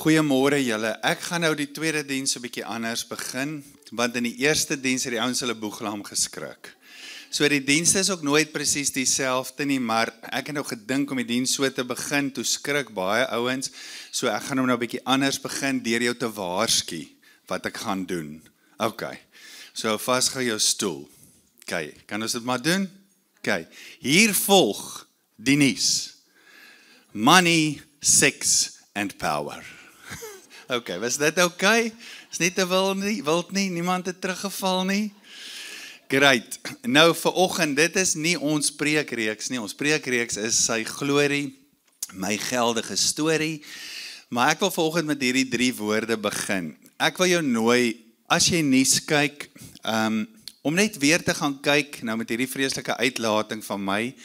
Goeiemôre julle. Ek gaan nou die tweede diens 'n bietjie anders begin, want in die eerste diens het die ouens hulle boeglam geskrik. So die dienste is ook nooit presies dieselfde nie, maar ek het nou gedink om die diens so te begin, toe skrik baie ouens, so ek gaan nou 'n bietjie anders begin deur jou te waarsku wat ek gaan doen. OK, so vasgou jou stoel. OK, kan ons dit maar doen? OK, hier volg die nuus. Money, sex and power. OK, was dit OK? Is nie te wild nie, niemand het teruggeval nie. Great. Nou vir oggend, dit is nie ons preekreeks nie. Ons preekreeks is sy glorie, my geldige storie. Maar ek wil vanoggend met hierdie 3 woorde begin. Ek wil jou nooi, as jy nuus kyk, om net weer te gaan kyk, nou met hierdie vreeslike uitlating van my,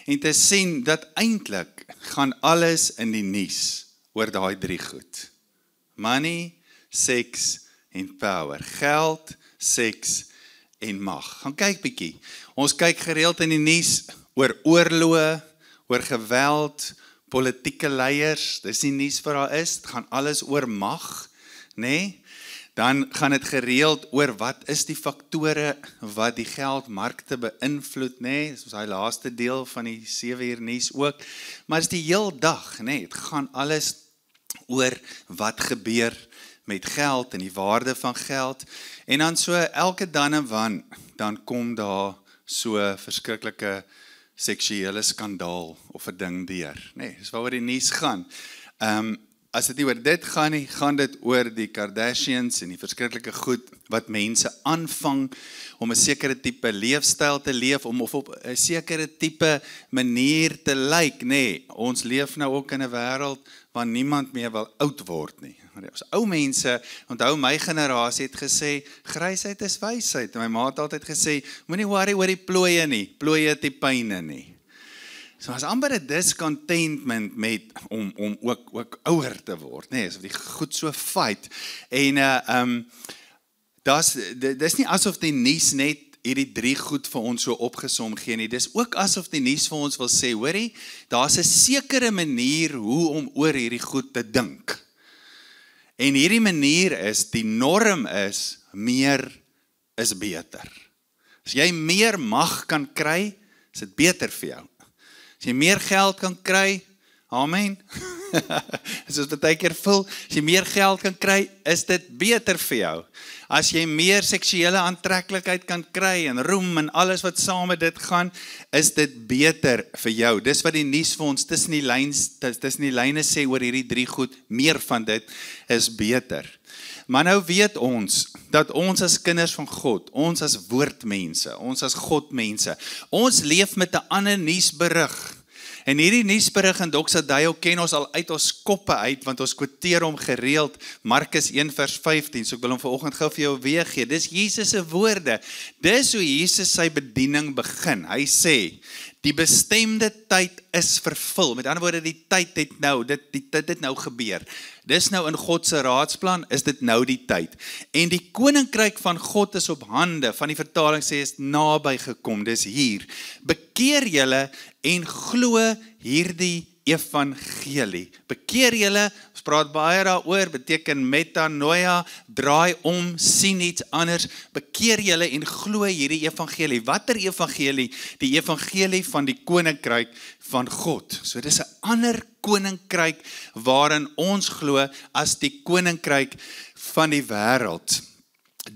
en te sien dat eintlik gaan alles in die nuus oor daai 3 goed. Money, sex en power. Geld, seks en mag. Gaan kyk bietjie. Ons kyk gereeld in die nuus oor oorloë, oor geweld, politieke leiers. Dis die nuus wat daar is. Dit gaan alles oor mag, nê? Dan gaan dit gereeld oor wat is die faktore wat die geldmarkte beïnvloed, nê? Dis daai laaste deel van die 7 uur nuus ook. Maar dis die heel dag, nê? Dit gaan alles oor wat gebeur met geld en die waarde van geld. En dan so elke dan en wan, dan kom daar so verskriklike seksuele skandaal of 'n ding deur. Nee, dis waaroor die nuus gaan. As dit nie oor dit gaan nie, gaan dit oor die Kardashians en die verskriklike goed wat mense aanvang om 'n sekere tipe leefstyl te leef, om of op 'n sekere tipe manier te lyk, nee. Ons leef nou ook in 'n wêreld waar niemand meer wil oud word nie. Ons ou mense, onthou my generasie het gesê, grysheid is wysheid. En my ma het altyd gesê, moenie worry oor die plooie nie, plooie het die pyne nie. So as amper 'n discontentment met om ook ouer te word, nee, asof die goed so fight. En dis nie asof die nuus net hierdie 3 goed vir ons so opgesom gee nie. Dis ook asof die nuus vir ons wil sê, hoorie, daar's 'n sekere manier hoe om oor hierdie goed te dink. En hierdie manier is, die norm is, meer is beter. As jy meer mag kan kry, is dit beter vir jou. As jy meer geld kan kry, amen, as ons baie keer voel, as jy meer geld kan kry, is dit beter vir jou. As jy meer seksuele aantreklikheid kan kry, en roem, en alles wat saam met dit gaan, is dit beter vir jou. Dis wat die nuus vir ons tussen die lyne sê oor hierdie 3 goed, meer van dit is beter. Maar nou weet ons, dat ons as kinders van God, ons as woordmense, ons as Godmense, ons leef met 'n ander nuusberig. En hierdie nuusberig in Doxadio ken ons al uit ons koppe uit, want ons quoteer hom gereeld, Markus 1 vers 15, so ek wil hom vanoggend gou vir jou weer gee. Dis Jesus se woorde. Dis hoe Jesus sy bediening begin. Hy sê, die bestemde tyd is vervul. Met ander woorde, die tyd het nou, dit nou gebeur. Dis nou in God se raadsplan, is dit nou die tyd. En die koninkryk van God is op hande, van die vertaling sê is naby gekom, dis hier. Bekeer julle en glo hierdie evangelie. Bekeer julle, ons praat baie daaroor, beteken metanoia, draai om, sien iets anders, bekeer julle en glo hierdie evangelie. Watter evangelie? Die evangelie van die koninkryk van God. So dis 'n ander koninkryk waarin ons glo as die koninkryk van die wêreld.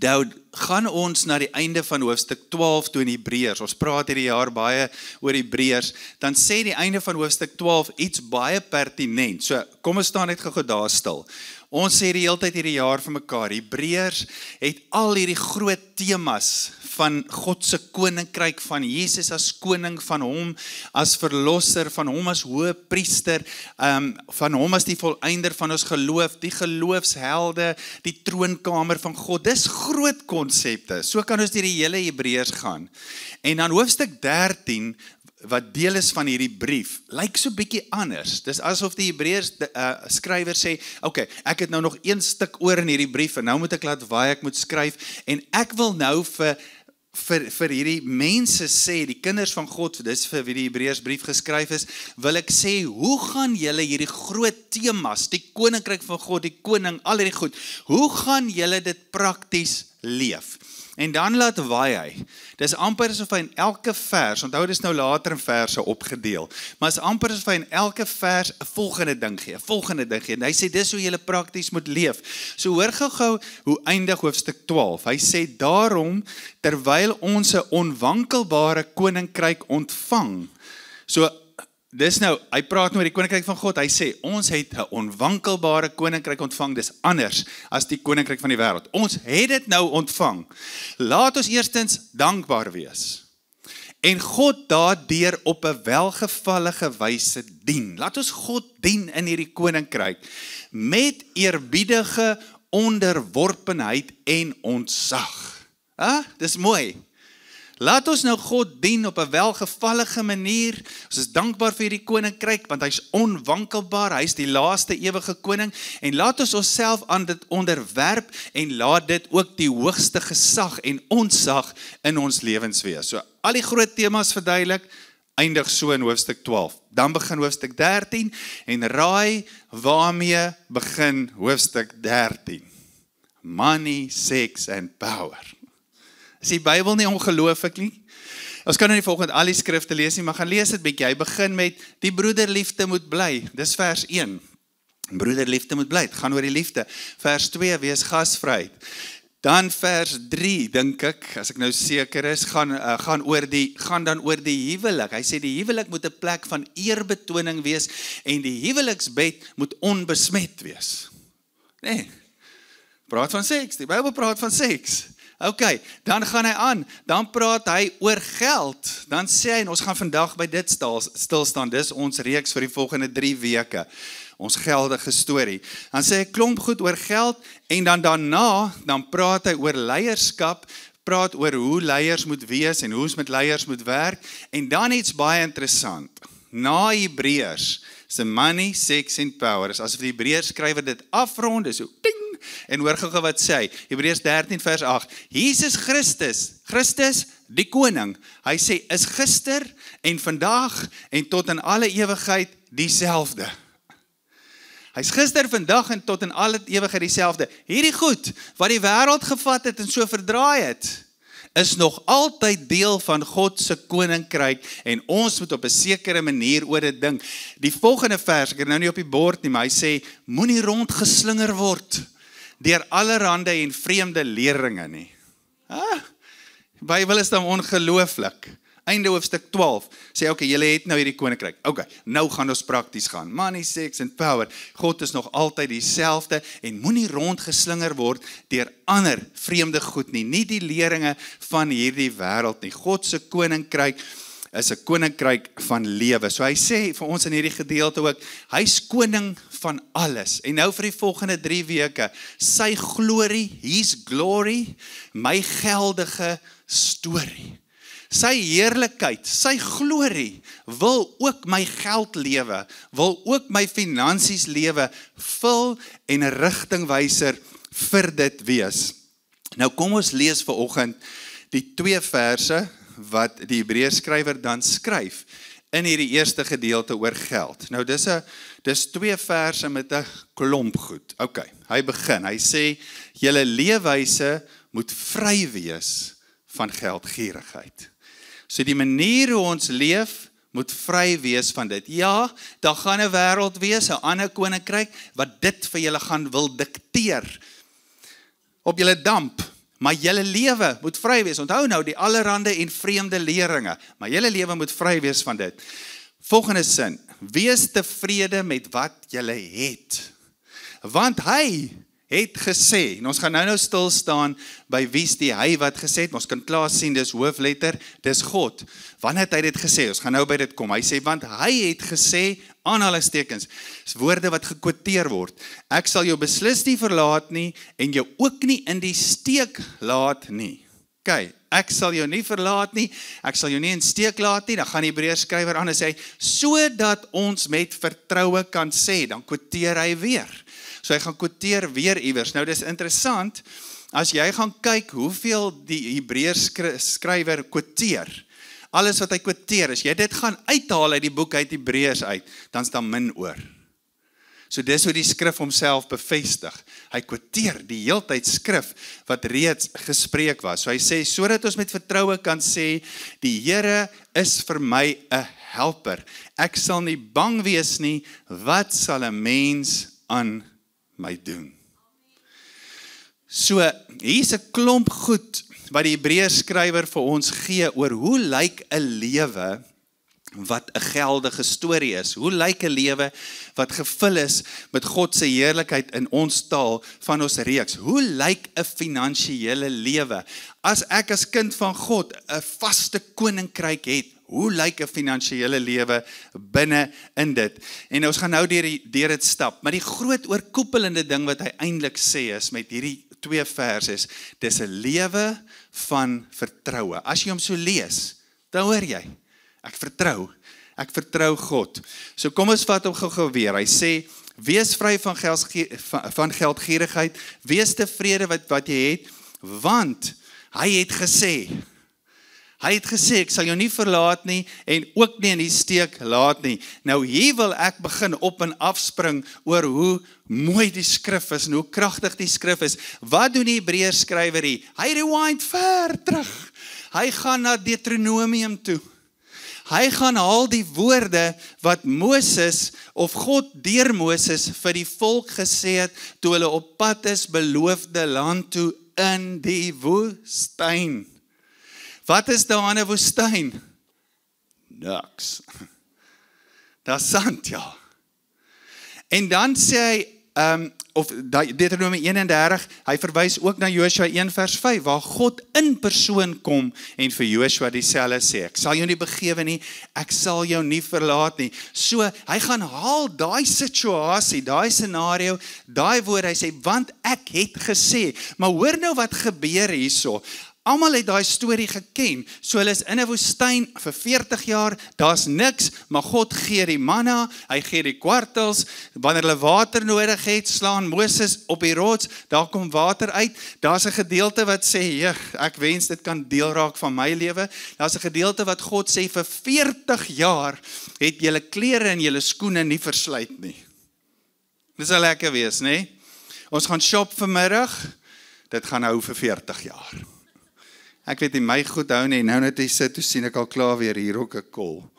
Nou gaan ons na die einde van hoofstuk 12 toe in Hebreërs. Ons praat hierdie jaar baie oor Hebreërs. Dan sê die einde van hoofstuk 12 iets baie pertinent. So kom ons staan net gou daar stil. Ons sê die hele tyd hierdie jaar vir mekaar, Hebreërs het al hierdie groot temas van God se koninkryk, van Jesus as koning, van hom as verlosser, van hom as hoëpriester, van hom as die volëinder van ons geloof, die geloofshelde, die troonkamer van God. Dis groot konsepte. So kan ons deur die hele Hebreërs gaan. En dan hoofstuk 13 wat deel is van hierdie brief, lyk so bietjie anders. Dis asof die Hebreërs skrywer sê, okay, ek het nou nog 1 stuk oor in hierdie brief, en nou moet ek laat waai, ek moet skryf, en ek wil nou vir vir hierdie mense sê, die kinders van God, dis vir wie die Hebreërsbrief geskryf is, wil ek sê, hoe gaan julle hierdie groot temas, die koninkryk van God, die koning, al hierdie goed, hoe gaan julle dit prakties leef? En dan laat waai hy. Dis amper asof hy in elke vers, onthou dis nou later in verse opgedeel, maar is amper asof hy in elke vers 'n volgende ding gee, en hy sê dis hoe jy prakties moet leef. So hoor gou hoe eindig hoofstuk 12. Hy sê daarom, terwyl ons 'n onwankelbare koninkryk ontvang. So dis nou, hy praat nou oor die koninkryk van God, hy sê, ons het 'n onwankelbare koninkryk ontvang, dis anders as die koninkryk van die wêreld. Ons het dit nou ontvang. Laat ons eerstens dankbaar wees. En God daardeur op 'n welgevallige wyse dien. Laat ons God dien in hierdie koninkryk, met eerbiedige onderworpenheid en ontzag. Dis mooi. Laat ons nou God dien op 'n welgevallige manier. Ons is dankbaar vir hierdie koninkryk, want hy's onwankelbaar, hy's die laaste ewige koning, en laat ons onsself aan dit onderwerp, en laat dit ook die hoogste gesag en ontzag in ons lewens wees. So, al die groot temas verduidelik, eindig so in hoofstuk 12. Dan begin hoofstuk 13, en raai waarmee begin hoofstuk 13? Money, sex and power. Is die Bybel nie ongelooflik nie? Ons kan nou nie volgende al die skrifte lees nie, maar gaan lees dit bietjie. Hy begin met, die broederliefde moet bly. Dis vers 1. Broederliefde moet bly. Het gaan oor die liefde. Vers 2, wees gasvryheid. Dan vers 3, dink ek, as ek nou seker is, gaan dan oor die huwelik. Hy sê die huwelik moet 'n plek van eerbetoning wees, en die huweliksbed moet onbesmet wees. Nee, praat van seks, die Bybel praat van seks. Ok, dan gaan hy aan, dan praat hy oor geld, dan sê hy, en ons gaan vandag by dit stilstaan, dis ons reeks vir die volgende 3 weke, ons geldige storie. Dan sê hy klomp goed oor geld, en dan daarna, dan praat hy oor leierskap, praat oor hoe leiers moet wees, en hoe ons met leiers moet werk, en dan iets baie interessant, na Hebreërs, se money, sex and power, is asof die Hebreërs skrywer dit afrond, is so, ding, en hoor gou wat sê hy, Hebreërs 13 vers 8, Jesus Christus die koning, hy sê, is gister en vandag en tot in alle ewigheid dieselfde. Hy's gister, vandag en tot in alle ewigheid dieselfde. Hierdie goed, wat die wêreld gevat het en so verdraai het, is nog altyd deel van God se koninkryk, en ons moet op 'n sekere manier oor dit dink. Die volgende vers, ek het nou nie op die bord nie, maar hy sê, moenie rondgeslinger word deur allerhande en vreemde leringe nie. Bybel is dan ongelooflik. Einde hoofstuk 12, sê, ok, julle het nou hierdie koninkryk, ok, nou gaan ons prakties gaan, money, sex and power, God is nog altyd dieselfde, en moenie rondgeslinger word deur ander vreemde goed nie, nie die leringe van hierdie wêreld nie. God se koninkryk is 'n koninkryk van lewe. So hy sê vir ons in hierdie gedeelte ook, hy's koning van alles. En nou vir die volgende 3 weke, sy glorie, his glory, my geldige storie. Sy heerlikheid, sy glorie, wil ook my geld lewe, wil ook my finansies lewe, vul en 'n rigtingwyser vir dit wees. Nou kom ons lees vanoggend die 2 verse, wat die Hebreërs skrywer dan skryf, in hierdie eerste gedeelte oor geld. Nou dis 2 verse met 'n klomp goed. Ok, hy begin, hy sê, julle leefwyse moet vry wees van geldgierigheid. So die manier hoe ons leef, moet vry wees van dit. Ja, daar gaan 'n wêreld wees, 'n ander koninkryk, wat dit vir julle gaan wil dikteer, op julle damp, maar julle lewe moet vry wees. Onthou nou die allerhande en vreemde leringe, maar julle lewe moet vry wees van dit. Volgende sin, wees tevrede met wat julle het, want hy het gesê, en ons gaan nou stil staan by wie's die hy wat gesê het, ons kan klaar sien, dis hoofletter, dis God. Wanneer het hy dit gesê? Ons gaan nou by dit kom. Hy sê, want hy het gesê, aanhalingstekens, is woorde wat gekwoteer word. Ek sal jou beslis nie verlaat nie, en jou ook nie in die steek laat nie. Ok, ek sal jou nie verlaat nie, ek sal jou nie in steek laat nie, dan gaan die Hebreërs skrywer aan en sê, sodat ons met vertroue kan sê, dan kwoteer hy weer. So hy gaan kwoteer weer iewers. Nou dis interessant, as jy gaan kyk hoeveel die Hebreërs skrywer quoteer, alles wat hy quoteer, as jy dit gaan uithaal uit die boek uit Hebreërs uit, dan is daar min oor. So dis hoe die skrif homself bevestig. Hy quoteer die heeltyd skrif wat reeds gespreek was. So hy sê, sodat ons met vertroue kan sê, die Here is vir my 'n helper. Ek sal nie bang wees nie, wat sal 'n mens aan my doen? So, hier's 'n klomp goed wat die Hebreërs skrywer vir ons gee oor hoe lyk 'n lewe wat 'n geldige storie is. Hoe lyk 'n lewe wat gevul is met God se heerlikheid in ons taal van ons reeks? Hoe lyk 'n finansiële lewe? As ek as kind van God 'n vaste koninkryk het, hoe lyk 'n finansiële lewe binne in dit? En ons gaan nou deur dit stap. Maar die groot oorkoepelende ding wat hy eintlik sê is met hierdie 2 verse, dis 'n lewe van vertroue. As jy hom so lees, dan hoor jy, ek vertrou God. So kom ons vat hom gou weer. Hy sê, wees vry van geldgierigheid, wees tevrede wat jy het, want hy het gesê, ek sal jou nie verlaat nie, en ook nie in die steek laat nie. Nou hier wil ek begin op en afspring oor hoe mooi die skrif is, en hoe kragtig die skrif is. Wat doen die Hebreërs skrywer hier? Hy rewind ver terug. Hy gaan na Deuteronomium toe. Hy gaan haal die woorde wat Moses of God deur Moses vir die volk gesê het toe hulle op pad is beloofde land toe in die woestyn. Wat is daar in 'n woestyn? Niks. Daar's sand, ja. En dan sê hy, of Deuteronomium 31, hy verwys ook na Joshua 1 vers 5, waar God in persoon kom en vir Joshua dieselfde sê, ek sal jou nie begewe nie, ek sal jou nie verlaat nie. So, hy gaan haal daai situasie, daai scenario, daai woord, hy sê, want ek het gesê, maar hoor nou wat gebeur hierso. Almal het daai storie geken, so hulle is in 'n woestyn vir 40 jaar, daar's niks, maar God gee die manna, hy gee die kwartels, wanneer hulle water nodig het, slaan Moses op die rots, daar kom water uit, daar's 'n gedeelte wat sê, ek wens dit kan deel raak van my lewe, daar's 'n gedeelte wat God sê, vir 40 jaar het julle klere en julle skoene nie versluit nie. Dit sal lekker wees, né? Ons gaan shop vanmiddag, dit gaan hou vir 40 jaar. Ek weet nie, my goed hou nie, nou net hy sit, toe sien ek al klaar weer hier ook 'n kol.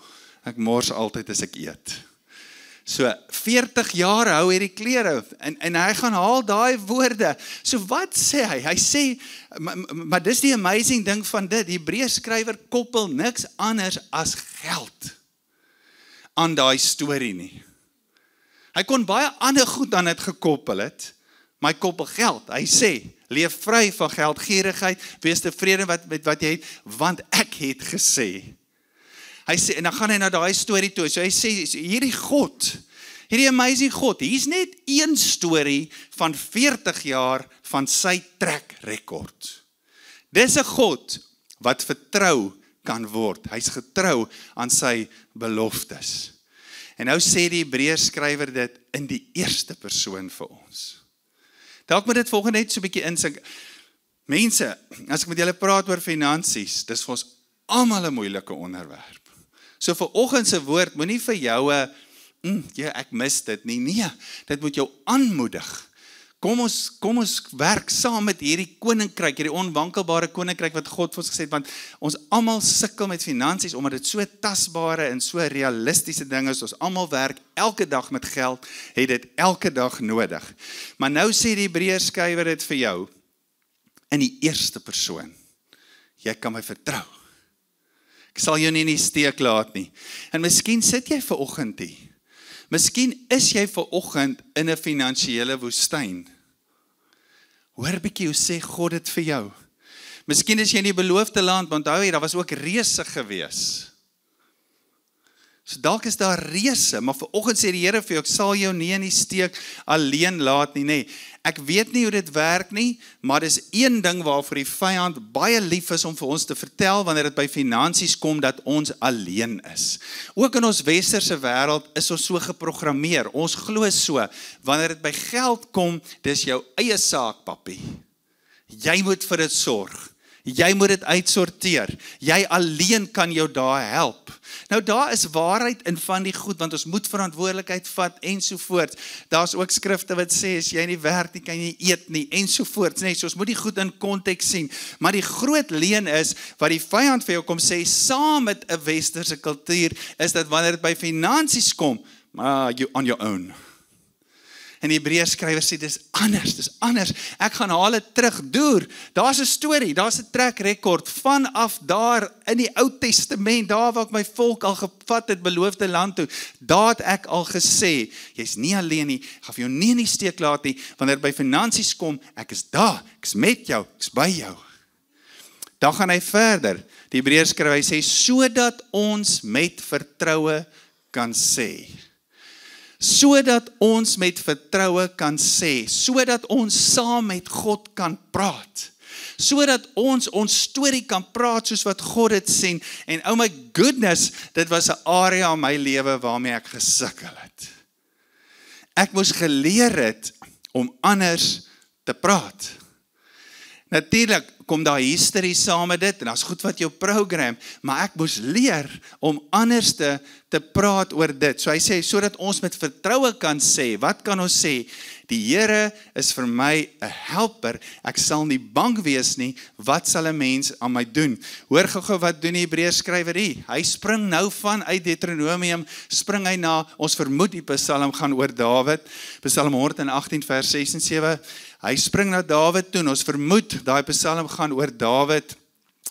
Ek mors altyd as ek eet. So, 40 jaar hou hy die klere, en hy gaan haal daai woorde. So wat sê hy? Hy sê, maar dis die amazing ding van dit, die Hebreërs skrywer koppel niks anders as geld aan daai storie nie. Hy kon baie ander goed aan dit gekoppel het, maar hy koppel geld. Hy sê, leef vry van geldgierigheid, wees tevrede met wat jy het, want ek het gesê. Hy sê, en dan gaan hy na daai storie toe, so hy sê, hierdie God, hierdie amazing God, hier's net een storie van 40 jaar van sy track record. Dis 'n God wat vertrou kan word, hy's getrou aan sy beloftes. En nou sê die Hebreërs skrywer dit in die eerste persoon vir ons. Dalk moet dit volgende net so 'n bietjie insink. Mense, as ek met julle praat oor finansies, dis vir ons almal 'n moeilike onderwerp. So vir oggend se woord moenie vir jou ek mis dit nie. Nee, dit moet jou aanmoedig. Kom ons werk saam met hierdie koninkryk, hierdie onwankelbare koninkryk wat God vir ons gesê het, want ons almal sukkel met finansies omdat dit so tasbare en so realistiese ding is. Ons almal werk elke dag met geld, het dit elke dag nodig. Maar nou sê die Hebreërs skrywer dit vir jou in die eerste persoon. Jy kan my vertrou. Ek sal jou nie in die steek laat nie. En miskien sit jy ver oggend hier. Miskien is jy ver oggend in 'n finansiële woestyn. Hoor bietjie hoe sê God dit vir jou. Miskien is jy in die beloofde land, want onthou jy, daar was ook reëse gewees. So dalk is daar reëse, maar vanoggend sê die Here vir jou, ek sal jou nie in die steek alleen laat nie, nee. Ek weet nie hoe dit werk nie, maar dis een ding waarvoor die vyand baie lief is om vir ons te vertel wanneer dit by finansies kom dat ons alleen is. Ook in ons westerse wêreld is ons so geprogrammeer. Ons glo so, wanneer dit by geld kom, dis jou eie saak, papi. Jy moet vir dit sorg. Jy moet dit uitsorteer. Jy alleen kan jou daar help. Nou daar is waarheid in van die goed, want ons moet verantwoordelikheid vat ensovoorts. Daar's ook skrifte wat sê, as jy nie werk nie, kan jy nie eet nie, ensovoorts. Nee, so ons moet die goed in konteks sien. Maar die groot leen is, wat die vyand vir jou kom sê, saam met 'n westerse kultuur, is dat wanneer dit by finansies kom, you on your own. En die Hebreërs skrywer sê, dis anders. Ek gaan haal dit terug, daar's 'n storie, daar's 'n track record, vanaf daar in die Ou Testament, daar waar ek my volk al gevat het, beloofde land toe, daar het ek al gesê, jy's nie alleen nie, ek gaan vir jou nie in die steek laat nie, wanneer by finansies kom, ek is daar, ek is met jou, ek is by jou. Dan gaan hy verder, die Hebreërs skrywer, hy sê, sodat ons met vertroue kan sê, sodat ons met vertroue kan sê, sodat ons saam met God kan praat, sodat ons storie kan praat soos wat God dit sien, en oh my goodness, dit was 'n area in my lewe waarmee ek gesukkel het. Ek moes geleer het om anders te praat. Natuurlik kom daar hysterie saam met dit, en daar's goed wat jou program, maar ek moes leer om anders te praat oor dit. So hy sê, sodat ons met vertroue kan sê, wat kan ons sê? Die Here is vir my 'n helper, ek sal nie bang wees nie, wat sal 'n mens aan my doen? Hoor gou wat doen die Hebreërs skrywer hier? Hy spring nou van uit Deuteronomium, spring hy na, ons vermoed die Psalm gaan oor Dawid, Psalm 118 vers 6 en 7, hy spring na Dawid toe, ons vermoed, daai Psalm gaan oor Dawid,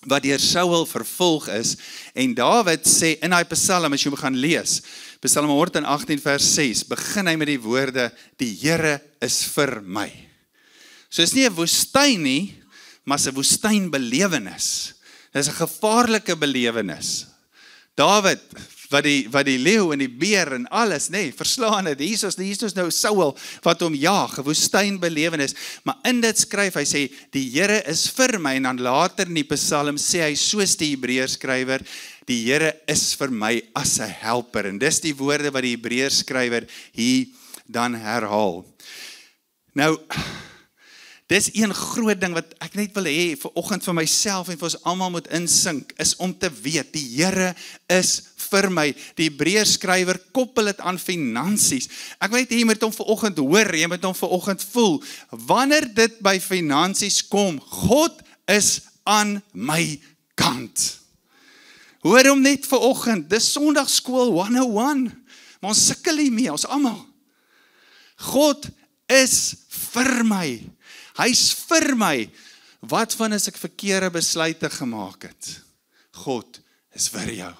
wat deur Saul vervolg is, en Dawid sê, in die Psalm, as jy gaan lees, Psalm 118 vers 6, begin hy met die woorde, die Here is vir my. So is nie 'n woestyn nie, maar 'n woestynbelewenis. Dit is 'n gevaarlike belewenis. Dawid, wat die leeu en die beer en alles, nee, verslaan het, hier is nou Saul, wat hom jaag, 'n woestynbelewenis, maar in dit skryf, hy sê, die Here is vir my, en dan later in die Psalm sê hy, soos die Hebreërs skrywer, die Here is vir my as 'n helper, en dis die woorde wat die Hebreërs skrywer hier dan herhaal. Nou, dis een groot ding wat ek net wil hê vir oggend vir myself en vir ons almal moet insink, is om te weet, die Here is vir my. Die Hebreërs skrywer koppel dit aan finansies. Ek weet jy moet hom vir oggend hoor, jy moet hom vir oggend voel. Wanneer dit by finansies kom, God is aan my kant. Hoor hom net vir oggend, dis Sondagskool 101, maar ons sukkel hiermee, ons almal. God is vir my. Hy's vir my. Wat van as ek verkeerde besluite gemaak het? God is vir jou.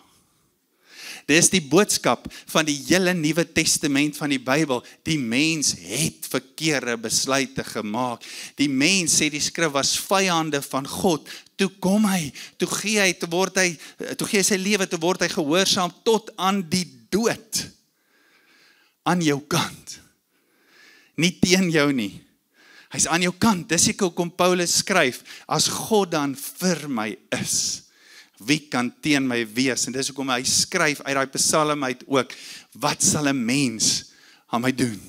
Dis die boodskap van die hele Nuwe Testament van die Bybel. Die mens het verkeerde besluite gemaak. Die mens, sê die skrif, was vyande van God. Toe kom hy, toe gee hy sy lewe, toe word hy gehoorsaam tot aan die dood. Aan jou kant. Nie teen jou nie. Hy's aan jou kant. Dis hoekom Paulus skryf, as God dan vir my is, wie kan teen my wees? En dis hoekom hy skryf uit die Psalm uit ook, wat sal 'n mens aan my doen?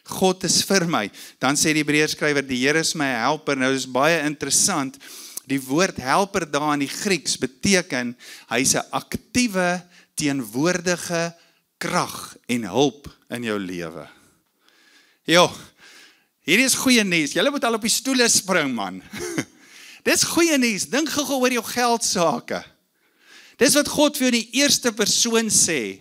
God is vir my. Dan sê die Hebreërs skrywer, die Here is my helper. Nou is baie interessant, die woord helper daar in die Grieks beteken, hy's 'n aktiewe, teenwoordige krag en hulp in jou lewe. Hierdie is goeie nuus. Julle moet al op die stoele spring, man. Dis goeie nuus. Dink gou oor jou geldsake. Dis wat God vir jou in die eerste persoon sê.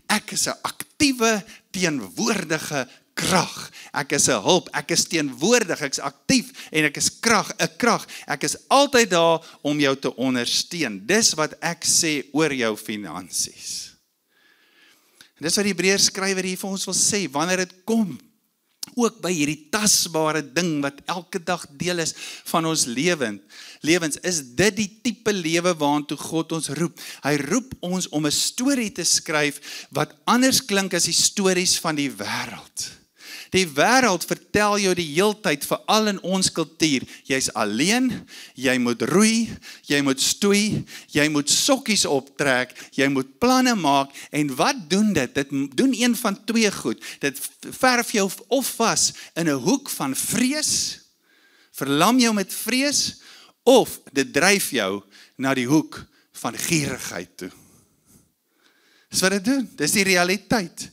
Ek is 'n aktiewe, teenwoordige krag. Ek is 'n hulp. Ek is teenwoordig. Ek is aktief en ek is 'n krag. Ek is altyd daar om jou te ondersteun. Dis wat ek sê oor jou finansies. En dis wat die Hebreërs skrywer hier vir ons wil sê, wanneer dit kom, ook by hierdie tasbare ding wat elke dag deel is van ons lewens, is dit die tipe lewe waartoe God ons roep. Hy roep ons om 'n storie te skryf wat anders klink as die stories van die wêreld. Die wêreld vertel jou die heeltyd, veral in ons kultuur, jy's alleen, jy moet roei, jy moet stoei, jy moet sokkies optrek, jy moet planne maak, en wat doen dit? Dit doen een van twee goed. Dit verf jou of vas in 'n hoek van vrees, verlam jou met vrees, of dit dryf jou na die hoek van gierigheid toe. Dis wat dit doen, dis die realiteit.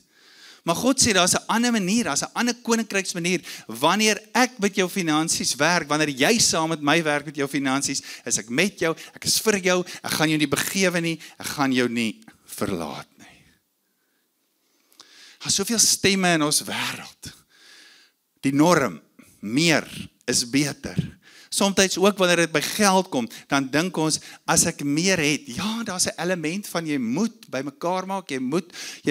Maar God sê, daar is 'n ander manier, daar is 'n ander koninkryksmanier, wanneer ek met jou finansies werk, wanneer jy saam met my werk met jou finansies, is ek met jou, ek is vir jou, ek gaan jou nie begewe nie, ek gaan jou nie verlaat nie. Daar is soveel stemme in ons wêreld. Die norm, meer is beter. Somtyds ook wanneer dit by geld kom, dan dink ons, as ek meer het, ja, daar's 'n element van jy moet bymekaar maak, jy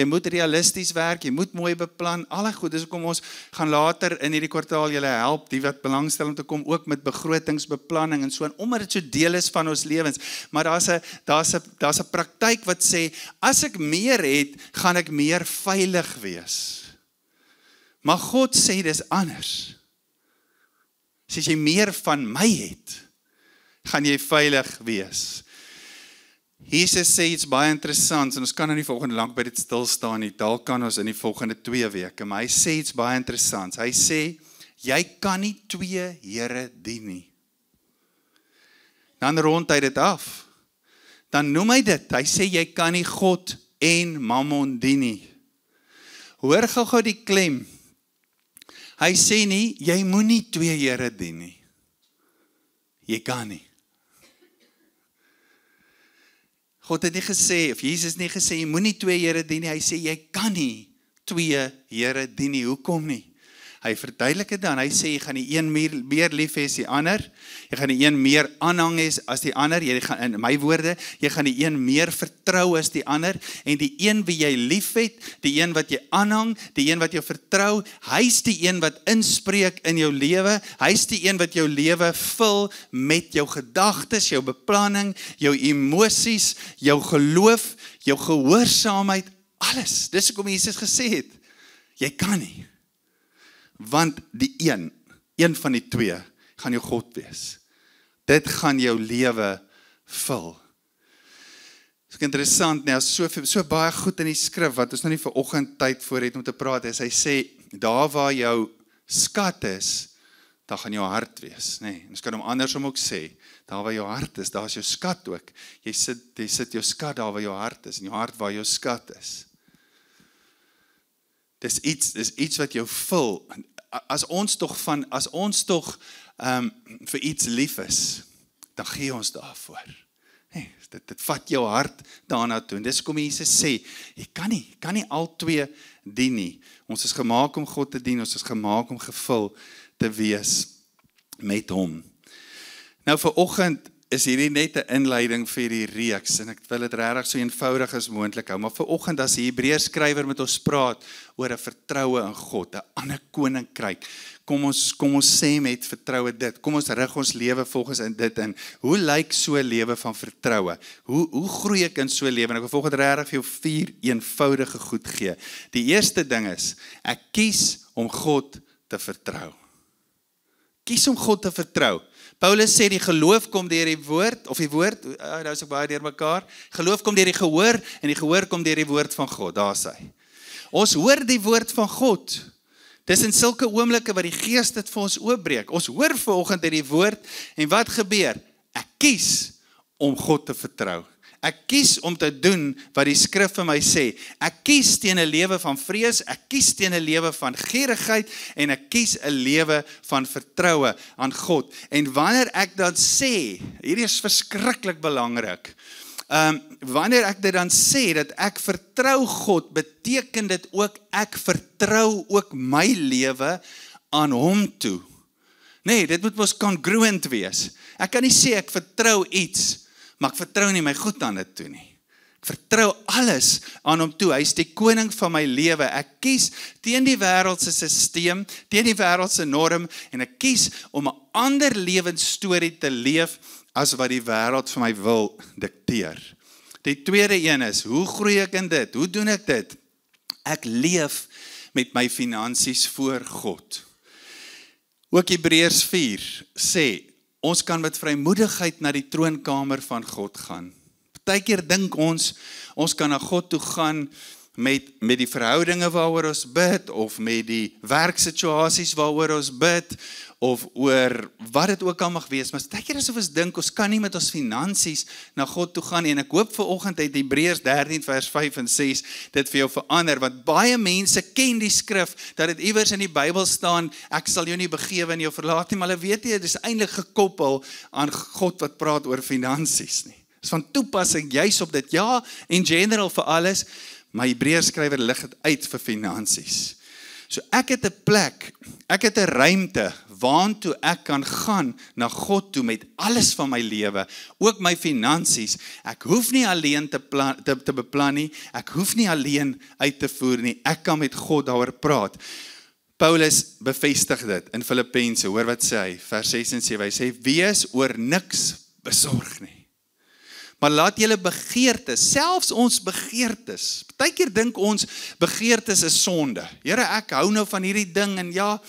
moet realisties werk, jy moet mooi beplan, alle goed, dis hoekom ons gaan later in hierdie kwartaal julle help, die wat belangstel om te kom, ook met begrotingsbeplanning en so, en omdat dit so deel is van ons lewens, maar daar's 'n praktyk wat sê, as ek meer het, gaan ek meer veilig wees. Maar God sê dis anders. As jy meer van my het, gaan jy veilig wees. Jesus sê iets baie interessants, en ons kan nou nie volgende lank by dit stil staan nie, dalk kan ons in die volgende 2 weke, maar hy sê iets baie interessants. Hy sê, jy kan nie 2 here dien nie. Dan rond hy dit af. Dan noem hy dit, hy sê, jy kan nie God en Mammon dien nie. Hoor gou die klem. Hy sê nie, jy moet nie 2 here dien nie. Jy kan nie. God het nie gesê, of Jesus het nie gesê, jy moet nie 2 here dien nie. Hy sê, jy kan nie 2 here dien nie. Hoekom nie? Hy verduidelik dit dan, hy sê, jy gaan die een meer lief hê as die ander, jy gaan die een meer aanhang hê as die ander, jy gaan, in my woorde, jy gaan die een meer vertrou as die ander, en die een wie jy lief het, die een wat jy aanhang, die een wat jy vertrou, hy's die een wat inspreek in jou lewe, hy's die een wat jou lewe vul met jou gedagtes, jou beplanning, jou emosies, jou geloof, jou gehoorsaamheid, alles. Dis hoekom Jesus gesê het, jy kan nie. Want die een van die 2, gaan jou God wees. Dit gaan jou lewe vul. Dit is interessant, nee, so baie goed in die skrif, wat ons nou nie vir oggend tyd voor het om te praat, is, hy sê, daar waar jou skat is, daar gaan jou hart wees. Nee, ons kan hom andersom ook sê, daar waar jou hart is, daar is jou skat ook. Jy sit jou skat daar waar jou hart is, en jou hart waar jou skat is. Dis iets wat jou vul. As ons tog vir iets lief is, dan gee ons daarvoor. Nee, dit vat jou hart daarna toe. En dis kom Jesus sê, jy kan nie al 2 dien nie. Ons is gemaak om God te dien, ons is gemaak om gevul te wees met hom. Nou vir oggend is hierdie net 'n inleiding vir die reeks, en ek wil dit regtig so eenvoudig as moontlik hou, maar vir oggend as die Hebreërs skrywer met ons praat oor 'n vertroue in God, 'n ander koninkryk, kom ons sê met vertroue dit, kom ons rig ons lewe volgens in dit in, hoe lyk so 'n lewe van vertroue, hoe groei ek in so 'n lewe, en ek wil volgens regtig vir jou 4 eenvoudige goed gee. Die eerste ding is, ek kies om God te vertrou. Kies om God te vertrou. Paulus sê die geloof kom deur die woord, of die woord, nou is ek baie deur mekaar, geloof kom deur die gehoor, en die gehoor kom deur die woord van God, daar is hy. Ons hoor die woord van God, dis in sulke oomblikke wat die Gees dit vir ons oopbreek, ons hoor vanoggend uit die woord, en wat gebeur? Ek kies om God te vertrou. Ek kies om te doen wat die skrif vir my sê. Ek kies teen 'n lewe van vrees, ek kies teen 'n lewe van gierigheid, en ek kies 'n lewe van vertroue aan God. En wanneer ek dan sê, hierdie is verskriklik belangrik, wanneer ek dit dan sê, dat ek vertrou God, beteken dit ook, ek vertrou ook my lewe aan hom toe. Nee, dit moet mos congruent wees. Ek kan nie sê, ek vertrou iets, maar ek vertrou nie my goed aan dit toe nie. Ek vertrou alles aan hom toe. Hy is die koning van my lewe. Ek kies teen die wêreldse stelsel, teen die wêreldse norm, en ek kies om 'n ander lewensstorie te leef as wat die wêreld vir my wil dikteer. Die tweede een is, hoe groei ek in dit? Hoe doen ek dit? Ek leef met my finansies voor God. Ook Hebreërs 4 sê, ons kan met vrymoedigheid na die troonkamer van God gaan. Partykeer dink ons kan na God toe gaan met die verhoudinge waaroor ons bid, of met die werksituasies waaroor ons bid, of oor wat dit ook al mag wees, maar baie keer asof ons dink, ons kan nie met ons finansies na God toe gaan nie, en ek hoop vanoggend uit Hebreërs 13 vers 5 en 6 dit vir jou verander, want baie mense ken die skrif, dat dit iewers in die Bybel staan, ek sal jou nie begewe en jou verlaat nie, maar hulle weet nie, dit is eintlik gekoppel aan God wat praat oor finansies nie. Dit is van toepassing juis op dit, ja, in general vir alles, maar Hebreërs skrywer lig dit uit vir finansies. So ek het 'n plek, ek het 'n ruimte waartoe ek kan gaan na God toe met alles van my lewe, ook my finansies. Ek hoef nie alleen te beplan nie, ek hoef nie alleen uit te voer nie, ek kan met God daaroor praat. Paulus bevestig dit in Filippense, hoor wat sê hy, vers 6 en 7, hy sê, wees oor niks besorg nie. Maar laat julle begeertes, selfs ons begeertes, partykeer dink ons begeertes is sonde. Here, ek hou nou van hierdie ding en ja,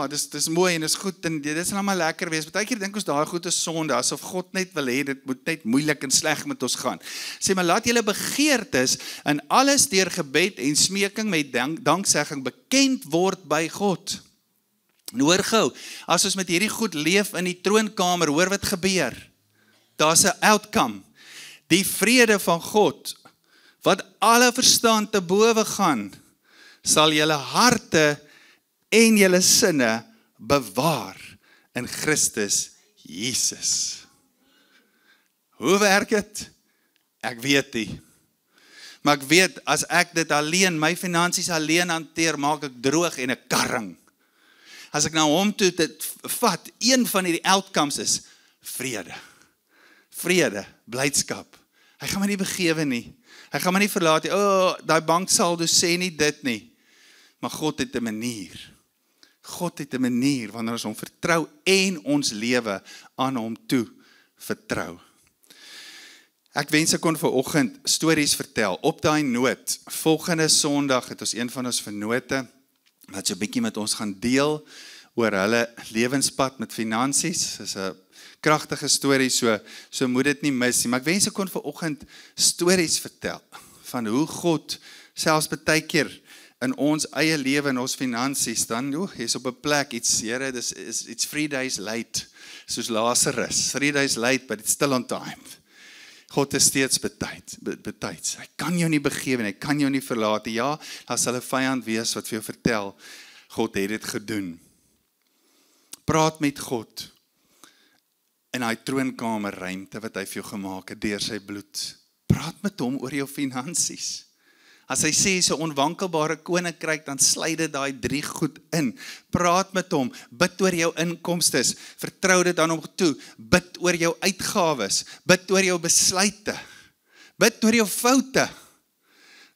dis mooi en is goed en dit sal maar lekker wees. Partykeer dink ons daai goed is sonde, asof God net wil hê dit moet net moeilik en sleg met ons gaan. Sê maar laat julle begeertes in alles deur gebed en smeking met danksegging bekend word by God. En hoor gou, as ons met hierdie goed leef in die troonkamer, hoor wat gebeur. Daar's 'n outcome. Die vrede van God, wat alle verstand te bowe gaan, sal julle harte en julle sinne bewaar in Christus Jesus. Hoe werk dit? Ek weet nie. Maar ek weet, as ek dit alleen, my finansies alleen hanteer, maak ek droog en 'n karring. As ek na hom toe dit vat, een van hierdie outcomes is vrede. Vrede, blydskap. Hy gaan my nie begewe nie. Hy gaan my nie verlaat nie. Daai banksaldo sê nie dit nie. Maar God het 'n manier. God het 'n manier wanneer ons hom vertrou en ons lewe aan hom toe vertrou. Ek wens ek kon vanoggend stories vertel op daai noot. Volgende Sondag het ons een van ons vennote wat so 'n bietjie met ons gaan deel oor hulle lewenspad met finansies. Dis 'n kragtige storie, so moet dit nie mis nie. Maar ek wens ek kon vanoggend stories vertel van hoe God selfs baie keer in ons eie lewe en ons finansies dan, jy's op 'n plek, Here, it's 3 days late, soos Lazarus, 3 days late, but it's still on time. God is steeds betyds. Hy kan jou nie begewe nie, hy kan jou nie verlaat nie. Ja, daar sal 'n vyand wees wat vir jou vertel, God het dit gedoen. Praat met God in daai troonkamer ruimte wat hy vir jou gemaak het deur sy bloed. Praat met hom oor jou finansies. As hy sê so 'n onwankelbare koninkryk, dan sluit dit daai 3 goed in. Praat met hom, bid oor jou inkomstes, vertrou dit aan hom toe, bid oor jou uitgawes, bid oor jou besluite, bid oor jou foute.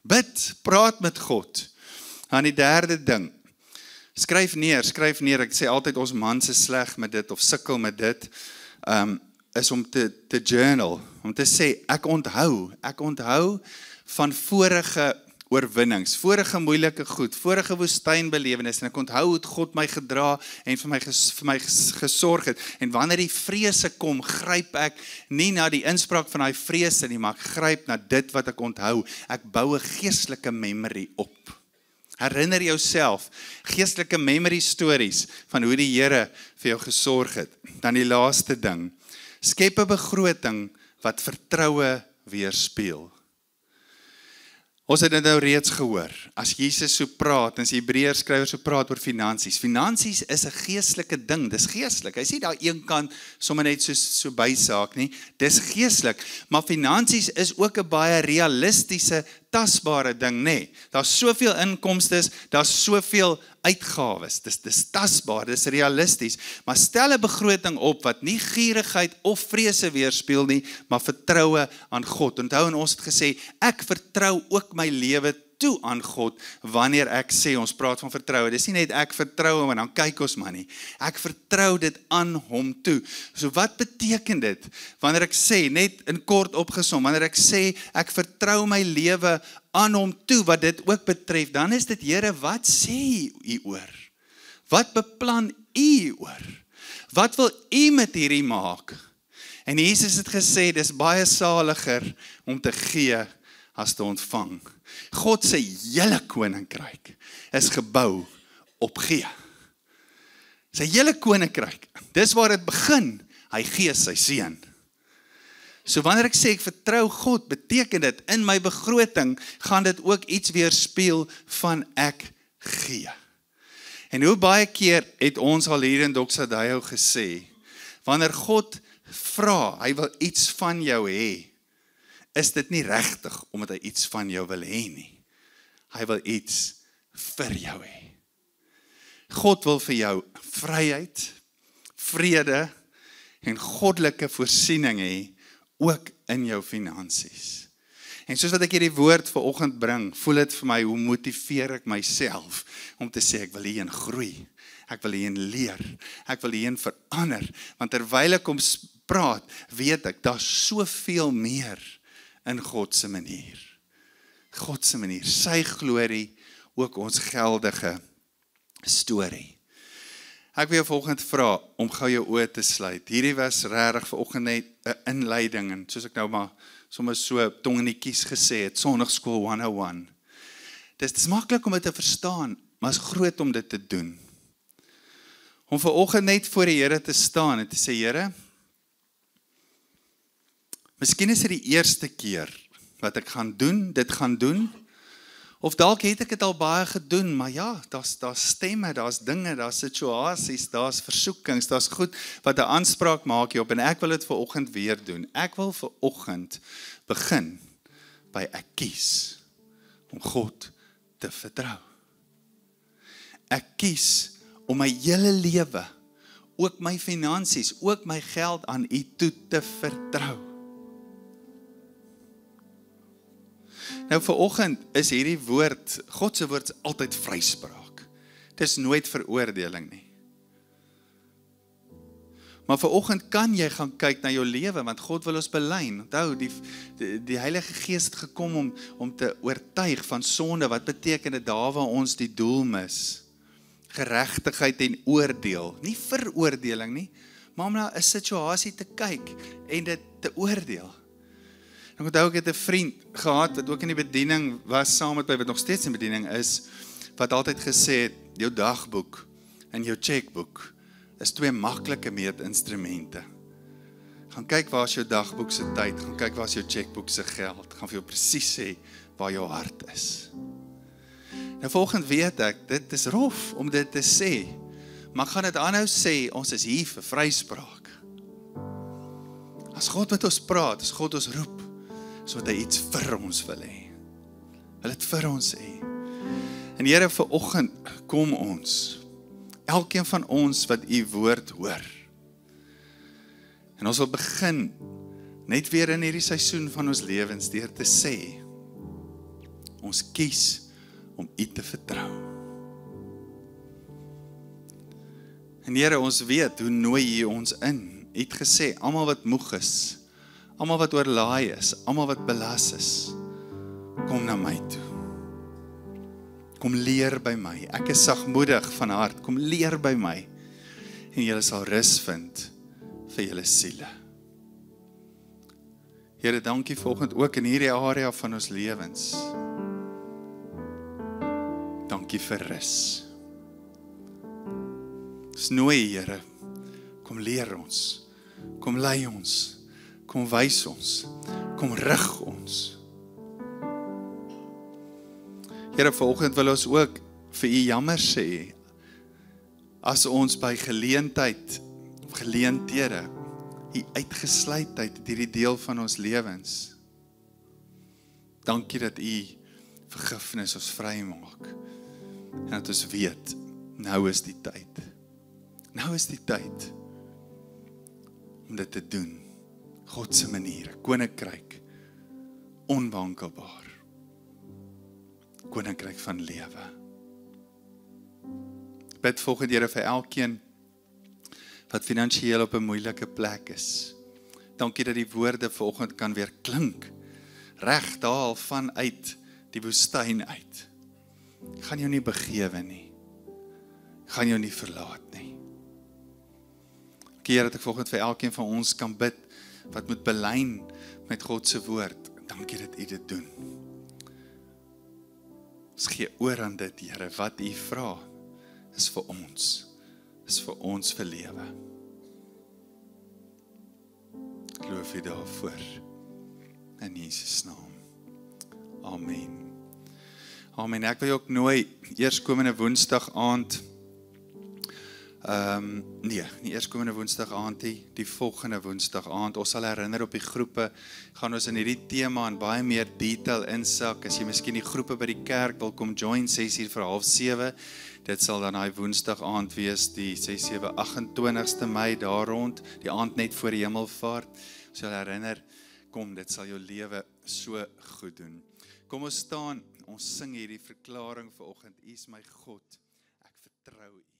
Bid, praat met God. Dan die derde ding, skryf neer, ek sê altyd ons mans is sleg met dit, of sukkel met dit, is om te journal, om te sê, ek onthou van vorige oorwinnings, vorige moeilike goed, vorige woestynbelewenis, en ek onthou hoe God my gedra en vir my gesorg het, en wanneer die vrese kom, gryp ek nie na die inspraak van daai vrese nie, maar ek gryp na dit wat ek onthou, ek bou 'n geestelike memory op. Herinner jouself, geestelike memory stories, van hoe die Here vir jou gesorg het. Dan die laaste ding, skep 'n begroting, wat vertroue weerspieël. Ons het dit nou reeds gehoor, as Jesus so praat, as die Hebreërs skrywer so praat oor finansies. Finansies is 'n geestelike ding, dis geestelik. Hy sê daar een kant sommer net so bysaak nie, dis geestelik, maar finansies is ook 'n baie realistiese, tasbare ding, nê. Daar's soveel inkomstes, daar's soveel uitgawes. Dis tasbaar, dis realisties, maar stel 'n begroting op wat nie gierigheid of vrese weerspieël nie, maar vertroue aan God. Onthou, en ons het gesê, ek vertrou ook my lewe toe aan God, wanneer ek sê, ons praat van vertroue, dis nie net ek vertrou hom en dan kyk ons maar nie, ek vertrou dit aan hom toe. So wat beteken dit, wanneer ek sê, net in kort opgesom, wanneer ek sê, ek vertrou my lewe aan hom toe, wat dit ook betref, dan is dit, Here, wat sê u oor? Wat beplan u oor? Wat wil u met hierdie maak? En Jesus het gesê, dis baie saliger om te gee, as te ontvang. God se hele koninkryk is gebou op gee. Sy hele koninkryk, dis waar dit begin, hy gee sy seun. So wanneer ek sê ek vertrou God, beteken dit in my begroting gaan dit ook iets weerspieël van ek gee. En hoe baie keer het ons al hier in Doxadayo gesê, wanneer God vra, hy wil iets van jou hê, is dit nie regtig omdat hy iets van jou wil hê nie. Hy wil iets vir jou hê. God wil vir jou vryheid, vrede en goddelike voorsiening hê, ook in jou finansies. En soos wat ek hierdie woord vanoggend bring, voel dit vir my, hoe motiveer ek myself om te sê, ek wil hierin groei, ek wil hierin leer, ek wil hierin verander, want terwyl ek om praat, weet ek, daar's soveel meer in God se manier. God se manier, sy glorie, ook ons geldige storie. Ek wil jou vanoggend vra om gou jou oë te sluit. Hierdie was regtig vanoggend net 'n inleiding en soos ek nou maar sommer so tong in die kies gesê het, Sondagskool 101. Dis maklik om dit te verstaan, maar is groot om dit te doen. Om vanoggend net voor die Here te staan en te sê, Here, miskien is dit die eerste keer wat ek dit gaan doen, of dalk het ek dit al baie gedoen, maar ja, daar's stemme, daar's dinge, daar's situasies, daar's versoekings, daar's goed wat 'n aanspraak maak hierop, en ek wil dit vanoggend weer doen. Ek wil vanoggend begin by ek kies om God te vertrou. Ek kies om my hele lewe, ook my finansies, ook my geld aan U toe te vertrou. Nou vanoggend is hierdie woord, God se woord is altyd vryspraak. Dit is nooit veroordeling nie. Maar vanoggend kan jy gaan kyk na jou lewe, want God wil ons belyn. Onthou, die Heilige Gees het gekom om te oortuig van sonde, wat beteken dit daar waar ons die doel mis. Geregtigheid en oordeel, nie veroordeling nie, maar om na 'n situasie te kyk en dit te oordeel. Ek onthou, ek het 'n vriend gehad wat ook in die bediening was saam met my, wat nog steeds in bediening is, wat altyd gesê het, jou dagboek en jou chequeboek is 2 maklike meetinstrumente. Gaan kyk waar is jou dagboek se tyd, gaan kyk waar is jou chequeboek se geld, gaan vir jou presies sê waar jou hart is. Nou volgende weet ek, dit is rof om dit te sê, maar gaan dit aanhou sê, ons is hier vir vryspraak. As God met ons praat, as God ons roep, so wat hy iets vir ons wil hê. Wil dit vir ons hê. En Here, vanoggend kom ons, elkeen van ons wat U woord hoor. En ons wil begin, net weer in hierdie seisoen van ons lewens, deur te sê, ons kies om U te vertrou. En Here, ons weet, hoe nooi U ons in. U het gesê, almal wat moeg is, almal wat oorlaai is, almal wat belas is, kom na my toe. Kom leer by my. Ek is sagmoedig van hart. Kom leer by my. En julle sal rus vind vir julle siele. Here, dankie vanoggend ook in hierdie area van ons lewens. Dankie vir rus. Dis nooi, Here. Kom leer ons. Kom lei ons. Kom wys ons, kom rig ons. Here, vanoggend wil ons ook vir U jammer sê, as ons by geleenthede, U uitgesluit uit hierdie deel van ons lewens. Dankie dat U vergifnis ons vry maak, en dat ons weet, nou is die tyd. Nou is die tyd om dit te doen. God se maniere, koninkryk, onwankelbaar, koninkryk van lewe. Ek bid volgende Here vir elkeen wat finansiëel op 'n moeilike plek is. Dankie dat die woorde vanoggend kan weer klink, reg daar vanuit die woestyn uit. Ek gaan jou nie begewe nie, ek gaan jou nie verlaat nie. Here, dat ek vanoggend vir elkeen van ons kan bid, wat moet belyn met God se woord. Dankie dat U dit doen. Ons gee oor aan dit, Here, wat U vra, is vir ons vir lewe. Ek loof U daarvoor, in Jesus naam. Amen. Amen. Ek wil jou ook nooi, eerskomende Woensdag aand, nie eerskomende Woensdag aand, die volgende Woensdag aand, ons sal herinner op die groepe, gaan ons in hierdie tema en baie meer detail insak, as jy miskien die groepe by die kerk wil kom join, 6:00 vir 6:30, dit sal dan die Woensdag aand wees, die 28ste Mei daar rond, die aand net voor die hemelvaart, ons sal herinner, kom, dit sal jou lewe so goed doen. Kom ons staan, ons sing hierdie verklaring vanoggend, U is my God, ek vertrou U.